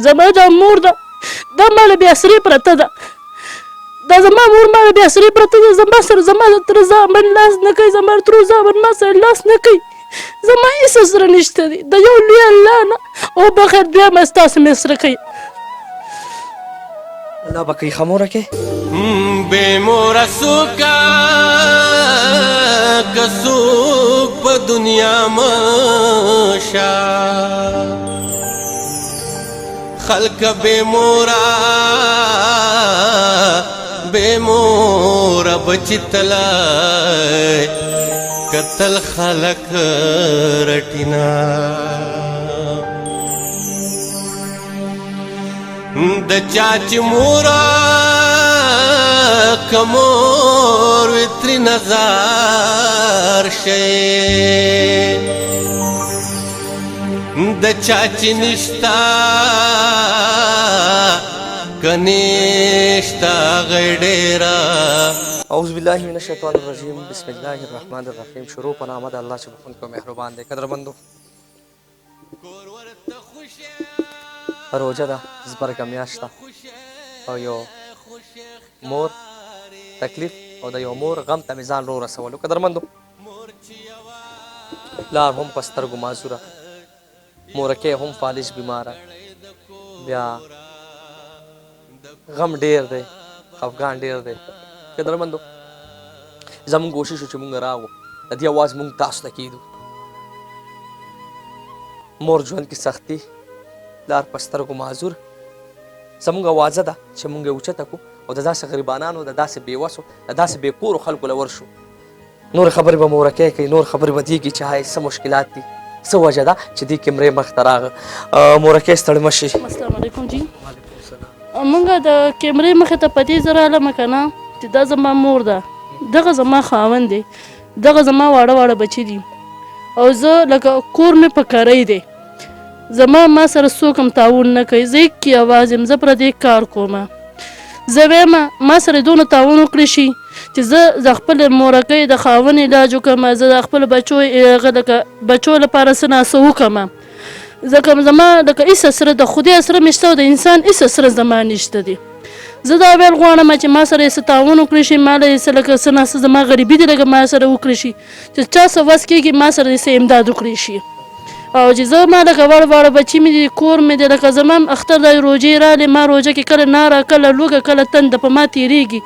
زما دا مور ده دا ماله بې اسرې پرته ده دا زما مور ماله بې اسرې پرته ده زما سره زما د تره زامن لاس نه کوي زما د ترو زامن ما سره لاس نه کوي زما هېڅ سره نشته دی د یو لوی الله نه وبخیر دویمه ستاسې مې سره کوي الله به کوي ښه موره کې بې موره څوکه که څوک په دنیا مشه خلق بے مورا بچی تلائے قتل خلق رٹینا د چاچ مورا کمور ویتری نظار شے د چاچی نشتا کنیشتا غیڈیرا اعوذ باللہ من الشیطان الرجیم بسم اللہ الرحمن الرحیم شروع په نام د الله چې بخون کو مهربان دی قدرمندو روزه ده زبرګه میاشت ده او یو مور تکلیف او د یو مور غم ته مې ځان رو رسولو قدرمندو پلار هم په سترګو معذوره مورکې هم فالج بیماره بیا غم ډیر دی خفګان ډیر دی قدرمندو زموږ کوشش و چې مونږ راغو د دې اواز مونږ تاسو ته کېدو مور ژوند کې سختي پلار په سترګو معذور زموږ اوازه ده چې مونږ یې اوچته کړو او د داسې غریبانانو د داسې بېوسو د داسې بېکورو خلکو له ورشو نور خبرې به مورکۍ کوي نور خبرې به دې کوي چې هاي څه مشکلات دي څه وجه ده چې دې کیمرې مخ ته راغه مورکۍ ستړې مه شي السلام علیکم جی مونږ د کیمرې مخې ته په دې زه رالمه که نه چې دا زما مور ده دغه زما خاوند دی دغه زما واړه واړه بچي دي او زه لکه کور مې په کرۍ دی ما سره څوک هم تعاون نه کوي زه یک یوازې یم زه پردې کار کومه زه وایم ما سره دونه تعاون وکړی شي چې زه د خپل مورکۍ د خاوند علاج وکړم زه د خپل بچو لپاره څه ناڅه وکړم ځکه زما لکه هېڅ سره د خدای سره مې شته او د انسان هېڅ سره زما نشته دی زه دا ویل غواړم چې ما سره یې څه تعاون وکړی شي ما له یې څه لکه څه ناڅه زما غریبي دي لکه ما سره وکړی شي چې چا څه وس کېږي ما سره یې څه امداد وکړی شي او چې زه ما لکه واړه واړه بچي مې دي کور مې دی لکه زما هم اختر د روژې راغلې ما روژه کې کله ناره کله لوږه کله تنده په ما تېرېږي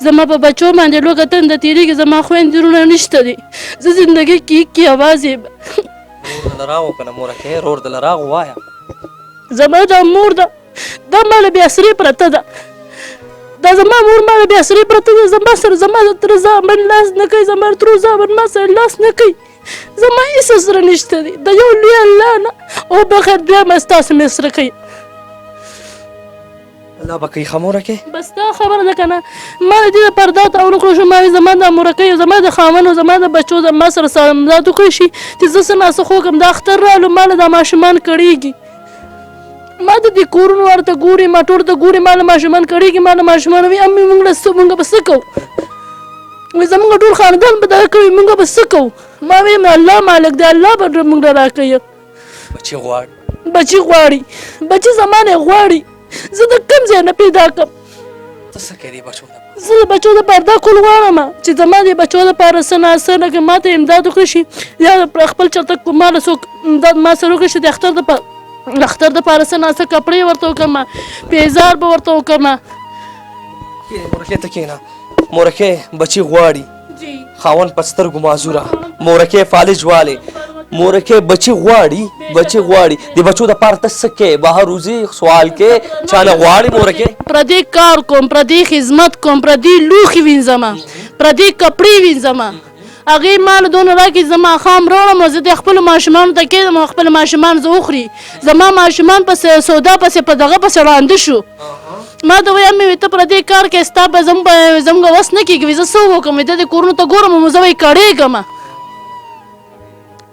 زما په بچو باندې لوږه تنده تېرېږي زما خویندې وروڼه نشته دي زه زندګۍ کې یک یوازې یم رور دله راغو که نه مورکۍ رور دله راغو وایه زما دا مور ده دا ماله بې اسرې پرته ده دا زما مور ماله بې اسرې پرته ده زما سره زما د تره زامن لاس نه کوي زما د ترو زامن ما سره لاس نه کوي زما هېڅ سره نشته دی د یو لوی الله نه وبخیر دویمه ستاسې مې سره کوي الله به کوي ښه مورکۍ بس دا خبره ده که نه ما د دې لپاره دا تعاون وکړو شو ما زما د مورکۍ او زما د خاوند او زما د بچو ما سره سره امداد وکړی شي چې زه څه ناڅه خو وکړم دا اختر رالو ما له دا ماشومان کړېږي ما د دې کورونو ورته ګوري ما ټول ته ګوري ما له ماشومان کړېږي ما له ماشومان وي امې مونږ به څه کوو وایي زمونږ ټول خاندان به دغه کوي مونږ به څه کوو ما ویم الله مالک دی الله به مونږ له راکوي بچي غواړي بچي زما نه غواړي زه د کوم ځای نه پیدا کړم ته څه کوې دې بچو لپاره زه د بچو دپاره دا کول غواړم چې زما د بچو دپاره څه ناڅه لکه ما ته امداد وکړي شي یا خپل چېرته ما له څوک امداد ما سره وکړي شي د اختر دپاره څه ناڅه کپړې ورته وکړم پیزار به ورته وکړم مورکۍ ته کښېنه مورکۍ بچي غواړي خاوند په سترګو معذوره مورکۍ فالج والی مورکۍ بچي غواړي د بچو دپاره ته څه کوې بهر وځي سوال کې چا نه غواړي مورکۍ پردې کار کوم پردې خدمت کوم پردې لوښي وینځم پردې کپړې وینځم هغې ما له دونه راکړي زه ماښام راوړم او زه د خپلو ماشومانو ته کېږدم او خپل ماشومان زه وخوري زما ماشومان پسې سودا پسې په دغه پسې ړانده شو ما ته وایي امې ته پردې کار کوې ستا به زموږ وس نه کېږي زه څه وکړم د دې کورونو ته ګورم زه وایي کړېږم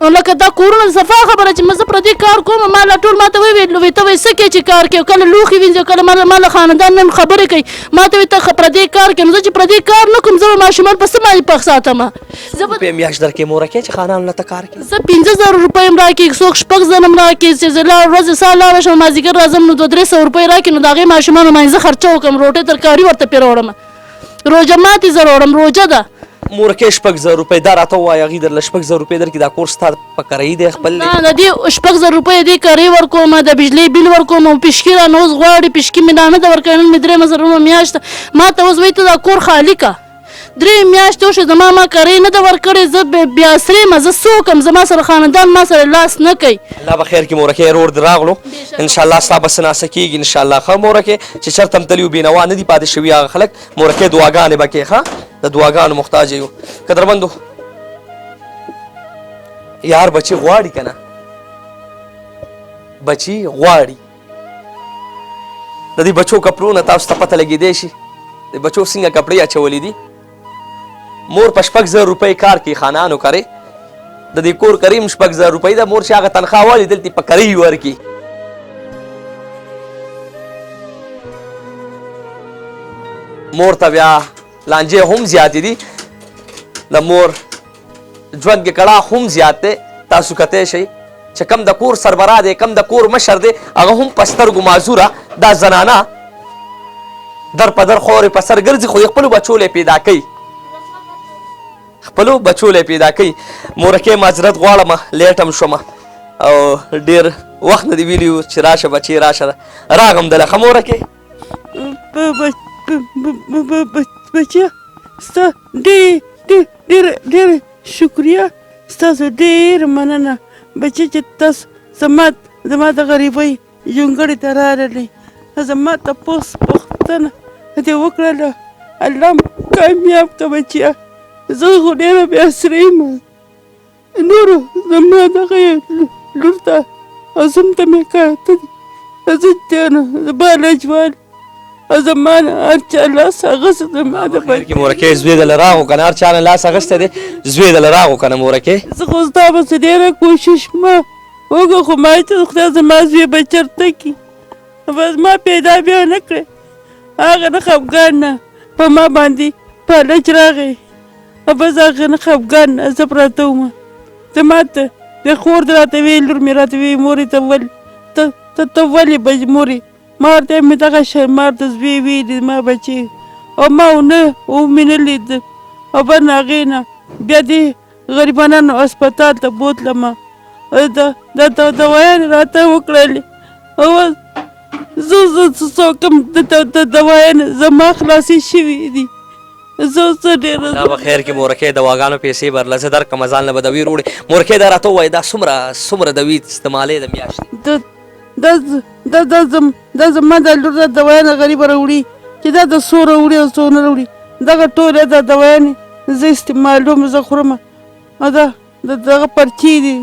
لکه دا کورونه صفا خبره چې زه پردي کار کوم ما لا ټول ماته وویل وایي ته وایي څه کوې چې کار کوې کله لوښي وینځي کله ما له خاندان نه خبرې کوي ما ته وایي ته پردي کار کوې نو زه چې پردي کار نه کوم زه به ماشومان په څه باندې پخ ساتم زه به روپۍ میاشت درکې مورکې چې خانانو له ته کار کوي زه 15,000 روپۍ هم راکړي څوک 6,000 هم راکړي چې زه ورځې سهار لاړه شم مازدیګر راځم نو 200-300 روپۍ راکړي نو د هغې ماشومانو باندې زه خرچه وکړم روټۍ ترکاري ورته پرې راوړم روژه ماتې زه راوړم روژه ده مورکې 6,000 روپۍ دا راته ووایه هغې درله 6,000 روپۍ درکړي دا کور ستا په کرایي دی خپل نه د دې 6,000 روپۍ دې کرایي ورکوم د بجلۍ بیل ورکوم او پیشکي رانه اوس غواړي پیشکي مې لا نه ده ورکړې نن مې 3,000 میاشت ما ته اوس وایي ته دا کور خالي که 3 میاشتې وشوې زما ما کرایي نه ده ورکړې زه بیا سرې یم زه څه وکړم زما سره خاندان ما سره لاس نه کوي الله به خیر کړي مورکې رور دې راغلو انشاءالله ستا به څه ناسه کېږي انشاءالله ښه مورکې چې چېرته هم تلي و بېنوا نه دي پاتې شوي هغه خلک مورکې دعاګانې به کوې ښه د دعاګانو محتاج یو قدرمندو یار بچي غواړي که نه بچي غواړي د دې بچو کپړو نه تاسو ته پته لګېدی شي د بچو څنګه کپړې اچولي دي مور په 6,000 روپۍ کار کوي خانانو کرې د دې کور کریم 6,000 روپۍ ده مور چې هغه تنخواه والي دلته په کرۍ ورکړي مور ته بیا لانجې هم زیاتې دي د مور ژوند کې کړه هم زیات دی تاسو کتی شئ چې کم د کور سربراه دی کم د کور مشر دی هغه هم په سترګو معذوره دا زنانه در په در خورې په سر ګرځي خو د خپلو بچو لی پیدا کوي خپلو بچو لی پیدا کوي مورکې معذرت غواړم لیټ هم شومه او ډېر وخت نه دې ویلي و چې راشه بچې راشه راغم دله ښه مورکې بچه ستا ډېر شکریه ستاسو ډېر مننه بچه چې تاسو زما د غریبۍ جونګړې ته راغلئ زما تپوس پوښتنه دې وکړله الله کامیاب که بچیه زه خو ډېره بېسره یم نورو زما دغه لور ته او زم ته مې کاته دي زه تېنه بالجوال زما نه هر چا لاس اخیستی زما د کې مورکې زوی دله راغو که نه هر چا نه لاس اخیستی دی زوی دله راغو که نه مورکې زه خو ستا پسې ډېره کوشش ما وکړه خو ما چې خدای زما زوی به چېرته کړي بس ما پیدا بیا نه کړې هغه نه خفګان نه په ما باندې پالچ راغی بس هغه نه خفګان نه زه پراته ومه زما ته د خور دې راته ویل لور مې راته ویل مورې ته ولې ته ولې مورې ما ورته مې دغه شی ما ورته زوی ویلي ما بچې او ما ونه مې نه لید او بل نه هغې نه بیا دې غریبانانو اسپتال ته بوتلمه دا دوایانې راته وکړلې او زه څه کوم د دوایانې زما خلاصې شوي دي زه څه ډېره دا به خیر کې مورکې دواګانو پیسې برله زه درکړم ځان له به دوی روړې مورکې دا راته ووایه دا څومره دوی استعمالې د میاشتې دا زما د لور د دوایانې غریبه راوړي چې دا د څو راوړي او څو نه راوړي دغه ټولې د دوایانې زه استعمالوم زه خورم او دغه پرچې دي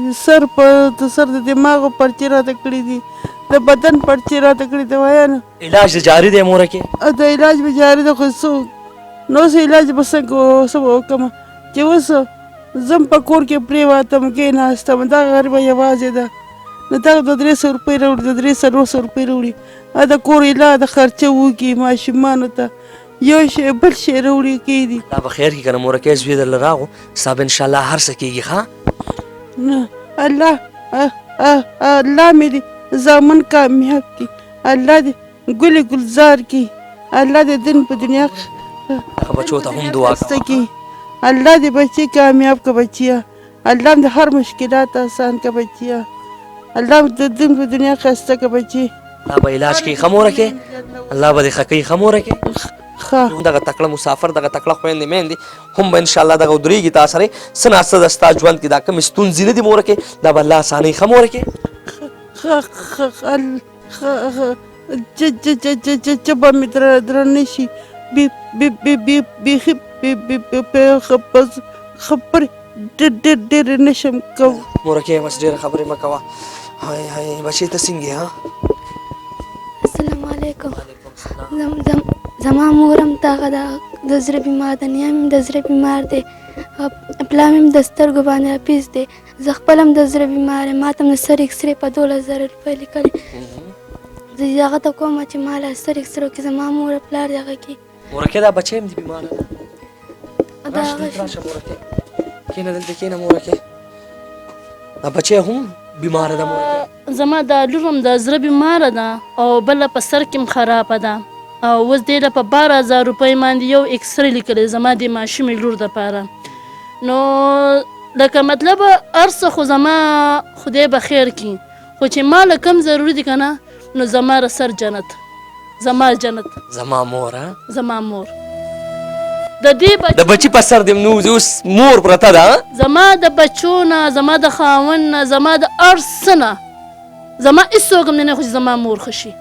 سر د دماغو پرچې راته کړي دي د بدن پرچې راته کړي دوایانو علاج د جاري دی مورکې د علاج به جاري ده خو څه نو اوس علاج به څه وکړم چې اوس زم په کور کې پرېوتم کېناستم دغه غریبه یوازې ده نو دغه 200 روپۍ راوړي 300 روپۍ راوړي د کور علاج د خرچه وکړي ماشومانو ته یو شی بل شی راوړي کېدي دا به خیر کړي که نه مورکې زوی درله راغو ستا به انشاءالله هر څه کېږي ښه نه الله مې دې زامن کامیاب کړي الله دې ګلې ګلزار کړي الله دې دین په دنیا دغه بچو ته هم دعا کوه الله دې بچې کامیاب که بچیه الله دې هر مشکلات آسان که بچیه الله دې دین په دنیا ښایسته که بچي الله به علاج کوي ښه مورکې الله به دې ښه کوي ښه مورکې دغه تکړه مسافر دغه تکړه خویندې میندې هم به انشاءالله دغه ودرېږي تا سره څه ناڅه د ستا ژوند کې دا کومې ستونزې نه دي مورکې دا به الله اسانوي ښه مورکې جبه مې درنه شي بیخي خبرې ډېرې نه شم کوم مورکې بس ډېره خبرې مه کوه هاي بچې ته څنګه ها السلام علیکم زما مور هم دغه د زړه بیمار ده نیا مې د زړه بیمار دی پلا مې د سترګو باندې حافظ دی زه خپل هم د زړه بیمار یم، ما ته هم د سر اکسرې په 12,000 روپۍ لیکلې. زه هغه ته کوم چې ما له سر اکسرې وکړي، زما مور او پلار د هغه کې مورکې دا بچی هم دې بیماره ده؟ دا راشه هغه دلته راشه مورکې، کښېنه دلته کښېنه مورکې. دا بچی هم بیماره ده مورکې؟ زما دا لور هم د زړه بیماره ده او بله په سر کې هم خرابه ده او اوس دې له په 12,000 روپۍ باندې یو اکسرې لیکلی زما د ماشومې لور دپاره. نو لکه مطلب هر څه خو زما خدای به خیر کړي، خو چې ما له کم ضروري دي که نه نو زما سر جنت، زما جنت، زما مور زما مور د دې د بچي په سر دې نو اوس مور پرته ده. زما د بچو نه، زما د خاوند نه، زما د هر څه نه، زما هېڅوک هم نه خو چې زما مور ښه شي.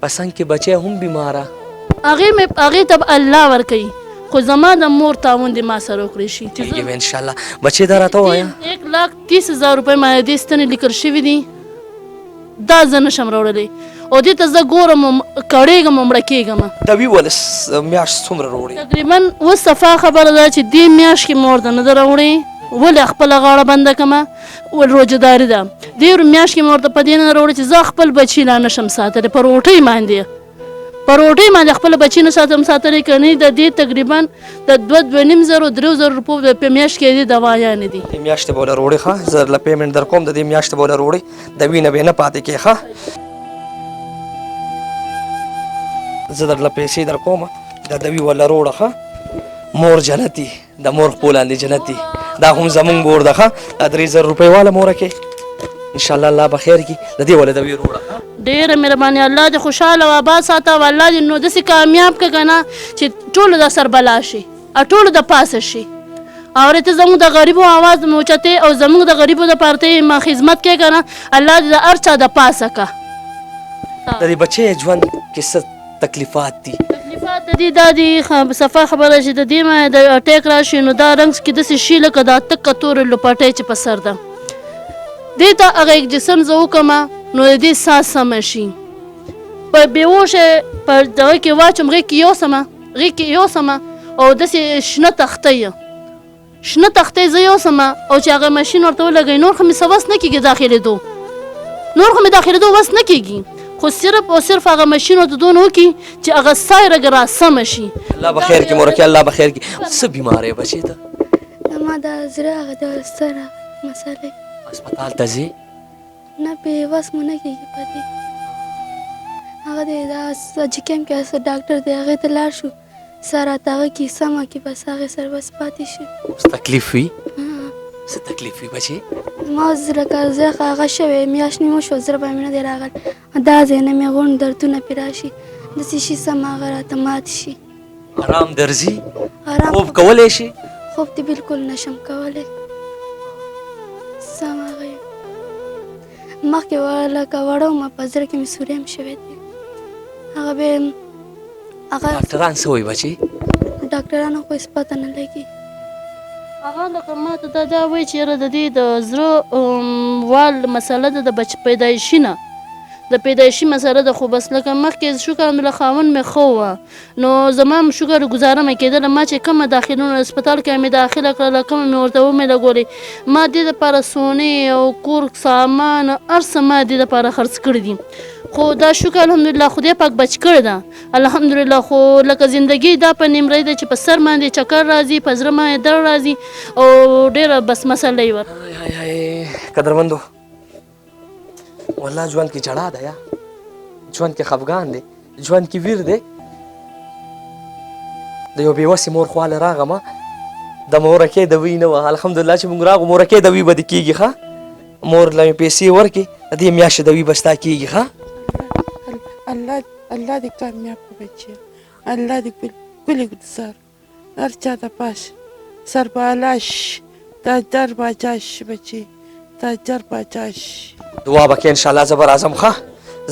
په څنګ کې بچی هم بیماره، هغې ته به الله ورکوي، خو زما د مور تعاون دې ما سره وکړی شي. کېږي به انشاءالله. بچی دا راته ووایه 1,30,000 روپۍ باندې دې ستنې لیکل شوي دي، دا زه نشم راوړلی او دې ته زه ګورم کړېږم او مړه کېږم. دوی ولې میاشت څومره راوړي؟ تقریبا اوس صفا خبره ده چې دې میاشت کې مې ورته نه ده راوړې، ولې خپله غاړه بنده کړمه، روژهداري ده. دې میاشت کې مې ورته په دې نه راوړې چې زه خپل بچي لا نشم ساتلی، په روټۍ باندې خپل بچي نه ساتم ساتلی، که نه د دې تقریبا د 2,500-3,000 روپو په میاشت کې دې دوايانې دي. دې میاشتې به له روړې ښه، زه درله پیمنټ در کوم، د دې میاشتې به له روړې دوی نه به نه پاتې کې ښه. زه درله پیسې در کوم، دا دوی وله روړه ښه. مور جنتي، د مور پولاندې جنتي، دا هم زمونږ مور ده ښه. دا 3,000 روپۍ واله مورکې انشاءالله الله به خیر کړي، د دې وله دوی روړه. ډېره مهرباني، الله دې خوشحاله او آباد ساته او الله دې نو داسې کامیاب کړه که نه چې ټولو د سر بلا شي او ټولو د پاسه شي. او ته زموږ د غریبو آواز مې اوچتې او زموږ د غریبو دپاره ته ما خدمت کوې که نه، الله دې د هر چا د پاسه که. د دې بچی ژوند کې څه تکلیفات دي؟ تکلیفات د دې دا دي صفا خبره چې د دې باندې د اټیک راشي نو دا رنګ کې داسې شي لکه دا تکه تورې لوپټۍ چې په سر ده. دې ته هغه جسم زه وکړمه نو د دې ساس سمه شي، په بېهوشه په دغه کې واچوم، غېږ کې یوسمه او داسې شنه تختۍ زه یوسمه او چې هغه ماشین ورته ولګوي، نور خو مې څه وس نه کېږي داخلېدو وس نه کېږي، خو صرف او صرف هغه ماشین ورته دونه وکړي چې هغه سا یې رګه راسمه شي. الله به خیر کړي مورکې، الله به خیر کړي. څه بیماره یې بچې ته؟ زما د زړه هغه د سر مسئله هسپتال ته ځې؟ نه بېوس مو نه کېږي په دې. هغه دی دا سجکیم کې ډاکټر دی، هغې ته لاړ شو، سر راته هغه کې سمه کې بس هغې سره بس پاتې شو. اوس تکلیف وي؟ څه تکلیف وي بچې؟ ما زړه هغه شوی میاشت نیمه شو، زړه به مې نه دی راغلی، دا ځای نه مې غونډ دردونه پرې راشي، داسې شي سم هغه راته مات شي. آرام درځي؟ آرام خوب کولی شي؟ خوب دې بلکل نشم کولی. سم هغه مخکې لکه وړه ومه په زړه کې مې سوري هم شوی دی. هغه بیا ډاکټران څه وایي بچې؟ ډاکټرانو خو هېڅ پته نه لګي. هغه لکه ما ته دا وایي چې یاره د دې د زړه وال مسله ده د پیدایشي نه، د پیدایشي مسله ده، خو بس لکه مخکې شکر الحمدلله خاوند مې ښه وه نو زما هم شکر ګزاره مې کېدله. ما چې کومه داخلونه هسپتال کې مې داخله کړله، کومه مې ورته ومې لګولې، ما دې دپاره سونې او کور سامان هر څه ما دې دپاره خرڅ کړي دي، خو دا شکر الحمدلله خدای پاک بچ کړی ده الحمدلله. خو لکه زندګي دا په نیمرۍ ده چې په سر باندې چکر راځي، په زړه باندې درد راځي او ډېره بس مسله یې ور. قدرمندو والله ژوند کې جړا ده، یا ژوند کې خفګان دی، ژوند کې ویر دی. د یو بېوسې مور خواله راغمه، د مورکې دوی نه وه، الحمدلله چې موږ راغو مورکې دوی به دې کېږي ښه. مور له مې پیسې ورکړې، د دې میاشتې دوی به ستا کېږي ښه. الله دې کامیاب کړه بچیه، الله دې ګلې ګلزار هر چا ته پاش سربالا شي، تاجدار باچا شي بچي، تاجدار باچا شي. دعا به کې انشاءالله زه به راځم ښه،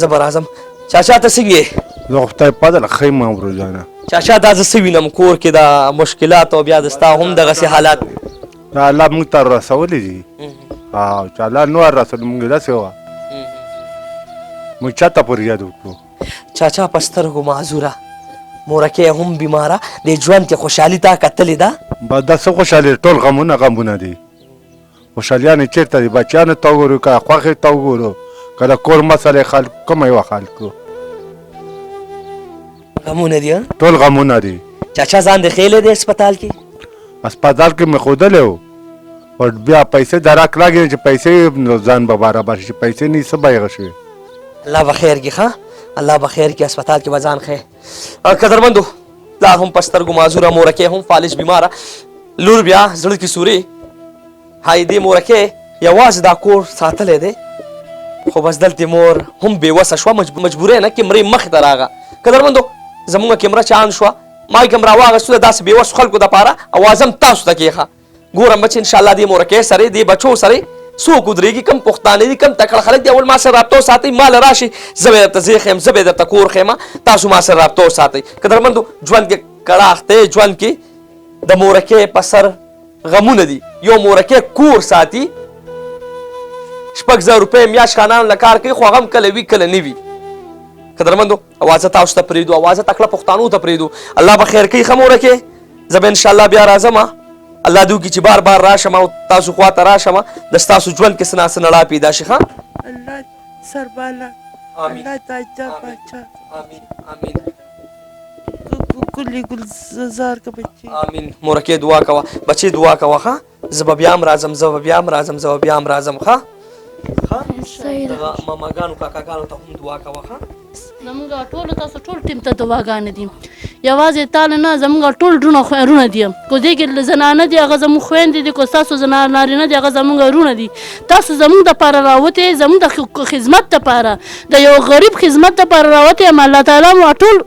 زه به راځم. چاچا ته څه ویې؟ زه خو خدای پاده ښه یم ورځانه. چاچا دا زه څه وینم کور کې دا مشکلات او بیا د ستا هم دغسې حالات؟ دا الله موږ ته رسولی دي، چې الله نو رسول موږ داسې وه موږ چا ته فریاد وکړو. چاچا په سترګو معذوره، مورکې هم بیماره، د ژوند کې خوشحالي تا کتلې ده؟ بس دا څه خوشحالي، ټول غمونه دي. خوشحالیانې چېرته دي بچیانو ته وګورو که خوښې ته وګورو که د کور مسلې کومه یوه حل کړو غمونه دي ټول غمونه دي چاچا ځان د خیلی دی هسپتال کې هسپتال کې مې ښودلی و او بیا پیسې د راک راګېږي چې پیسې نو ځان به برابر شي چې پیسې نه څه بیغه شوې الله به خیر کړي ښه الله به خیر کړي هسپتال کې به ځان ښه قدرمندو پلار هم په سترګو معذوره مورکۍ هم فالج بیماره لور بیا زړه کې سورې هاي دې مورکۍ یوازې دا کور ساتلی دی خو بس دلته مور هم بېوسه شوه مجبوره نه کمرې مخې ته راغه قدرمندو زموږ کمره چاند شوه ما یې کمره واغېستله داسې بېوسو خلکو دپاره اوازه هم تاسو ته کېښه ګورم به چې انشاءالله دې مورکۍ سره دې بچو سره څوک ودرېږي کم پښتانه دي کم تکړه خلک دي اول ما سره رابطه وساتئ ما له راشي زه به درته ځای ښیم زه به درته کور ښیم تاسو ما سره رابطه وساتئ قدرمندو ژوند کې کړاخ دی ژوند کې د مورکۍ په سر غمونه دي یو مورکۍ کور ساتي 6,000 روپۍ میاشت خانانو له کار کوي خو هغه هم کله وي کله نه وي قدرمندو اوازه تاسو ته پرېږدو اوازه تکړه پښتانو ته پرېږدو الله به خیر کوي ښه مورکۍ زه به انشاءالله بیا راځم الله دې وکړي چې بار بار راشم او تاسو خواته راشم د ستاسو ژوند کې څه نه څه نړا پیدا شي ښه الله سربالا الله تاجا باچا آمین آمین کلی گلزار کا بچی آمین مورکۍ دعا کوه بچې دعا کوه ښه زه به بیا هم راځم زه به بیا هم راځم زه به بیا هم راځم ښه صحیح ده دغه ماماګانو کاکاګانو ته هم دعا کوه ښه زموږ ټولو تاسو ټول ټیم ته دعاګانې دي یوازې تاله نه زموږ ټول رونه دي کو دې کې زنانه دي هغه زموږ خویندې دي کو ستاسو نارینه دي هغه زموږ رونه دي تاسو زموږ دپاره راوتې زموږ د خدمت دپاره د یو غریب خدمت دپاره راوتې یم الله تعالی مو ټول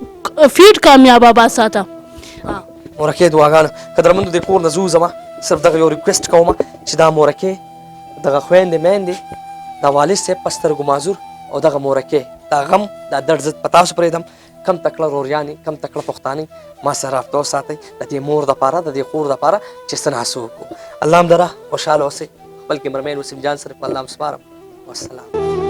فیټ کامیاب آباد ساته مورکۍ دعاګانو قدرمندو دې کور نه ځو زما صرف دغه یو ریکویسټ کوم چې دا مورکۍ دغه خویندې میندې دا والد صاحب په سترګو معذور او دغه مورکۍ دا غم دا درد زه په تاسو پرېږدم کم تکړه روریانې کم تکړه پښتانې ما سره رابطه وساتئ د دې مور دپاره د دې خور دپاره چې څه ناسو وکړو الله هم دره خوشحاله اوسئ خپل کیمرمین وسیم جان سره په الله هم سپارم والسلام